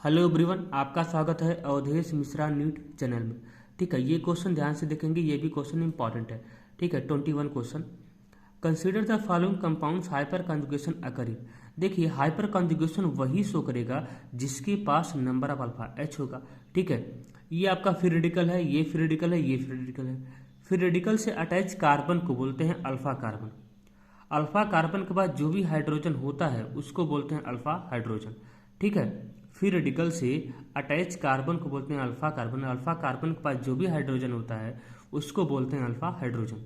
Hello everyone, आपका स्वागत है अवधेश मिश्रा नीट चैनल में। ठीक है, ये क्वेश्चन ध्यान से देखेंगे, ये भी क्वेश्चन इंपॉर्टेंट है। ठीक है, 21 question. Consider the following compounds hyper conjugation occurring. देखिए, हाइपर कॉन्जुगेशन वही शो करेगा जिसके पास नंबर ऑफ अल्फा एच होगा। ठीक है, ये आपका फ्री रेडिकल है, ये फ्री रेडिकल है, ये फ्री रेडिकल है। फ्री रेडिकल से अटैच कार्बन को बोलते हैं अल्फा कार्बन। अल्फा कार्बन के बाद जो भी हाइड्रोजन होता है उसको बोलते हैं अल्फा हाइड्रोजन। ठीक है, फ्री रेडिकल से अटैच कार्बन को बोलते हैं अल्फा कार्बन। अल्फा कार्बन के पास जो भी हाइड्रोजन होता है उसको बोलते हैं अल्फा हाइड्रोजन।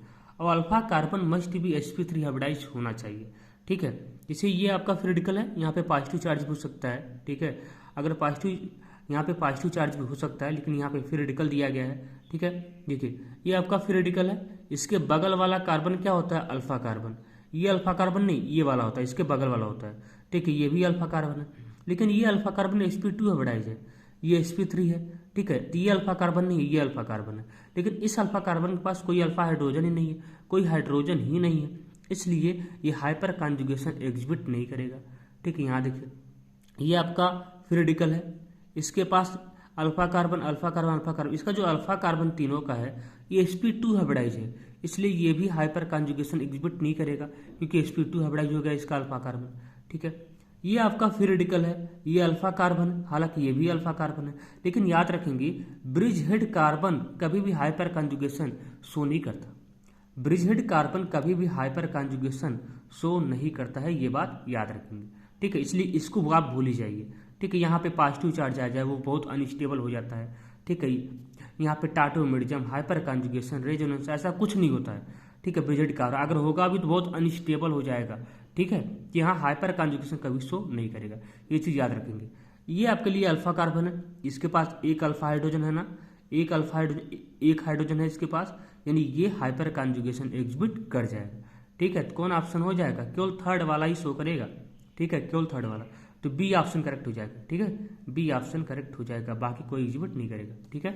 और अल्फा कार्बन मस्ट भी sp3 हाइब्रिडाइज होना चाहिए। ठीक है, इसे ये आपका फ्री रेडिकल है, यहाँ पे पॉजिटिव चार्ज भी हो सकता है। ठीक है, अगर पॉजिटिव यहाँ पे पॉजिटिव चार्ज भी हो सकता है, लेकिन यहाँ पे फ्री रेडिकल दिया गया है। ठीक है, देखिए ये आपका फ्री रेडिकल है, इसके बगल वाला कार्बन क्या होता है? Alpha carbon. ये अल्फा कार्बन नहीं, ये वाला होता है, इसके बगल वाला होता है। ठीक है, ये भी अल्फा कार्बन है, लेकिन ये अल्फा कार्बन sp2 हाइब्रिडाइज है, ये sp3 है। ठीक है, तो ये अल्फा कार्बन नहीं है, ये अल्फा कार्बन है, लेकिन इस अल्फा कार्बन के पास कोई अल्फा हाइड्रोजन ही नहीं है, कोई हाइड्रोजन ही नहीं है, इसलिए ये हाइपर कॉन्जुगेशन एग्जिबिट नहीं करेगा। ठीक है, यहाँ देखिए ये आपका फ्री रेडिकल है, इसके पास alpha carbon alpha carbon alpha carbon, इसका जो अल्फा कार्बन तीनों का है ये sp2 हाइब्रिडाइज है, इसलिए ये भी हाइपर कॉन्जुगेशन एग्जिबिट नहीं करेगा क्योंकि sp2 हाइब्रिडाइज हो गया इसका अल्फा कार्बन। ठीक है, ये आपका फ्री रेडिकल है, ये अल्फा कार्बन, हालांकि ये भी अल्फा कार्बन है, लेकिन याद रखेंगे ब्रिज हेड कार्बन कभी भी हाइपर कॉन्जुगेशन शो नहीं करता। ब्रिज हेड कार्बन कभी भी हाइपर कॉन्जुगेशन शो नहीं करता है, ये बात याद रखेंगे। ठीक है, इसलिए इसको आप भूल ही जाइए। ठीक है, यहाँ पे पॉजिटिव चार्ज आ जाए वो बहुत अनस्टेबल हो जाता है। ठीक है, यहाँ पे टाटोमेरिज्म, हाइपर कॉन्जुगेशन, रेजोनेंस, ऐसा कुछ नहीं होता है। ठीक है, ब्रिज हेड कार्बन अगर होगा भी तो बहुत अनस्टेबल हो जाएगा। ठीक है, कि यहाँ हाइपर कॉन्जुगेशन कभी शो नहीं करेगा, ये चीज़ याद रखेंगे। ये आपके लिए अल्फा कार्बन है, इसके पास एक अल्फा हाइड्रोजन है ना, एक अल्फा हाइड्रोजन एक हाइड्रोजन है इसके पास, यानी ये हाइपर कॉन्जुगेशन एग्जिबिट कर जाएगा। ठीक है, तो कौन ऑप्शन हो जाएगा? केवल थर्ड वाला ही शो करेगा। ठीक है, केवल थर्ड वाला, तो बी ऑप्शन करेक्ट हो जाएगा। ठीक है, बी ऑप्शन करेक्ट हो जाएगा, बाकी कोई एग्जिबिट नहीं करेगा। ठीक है।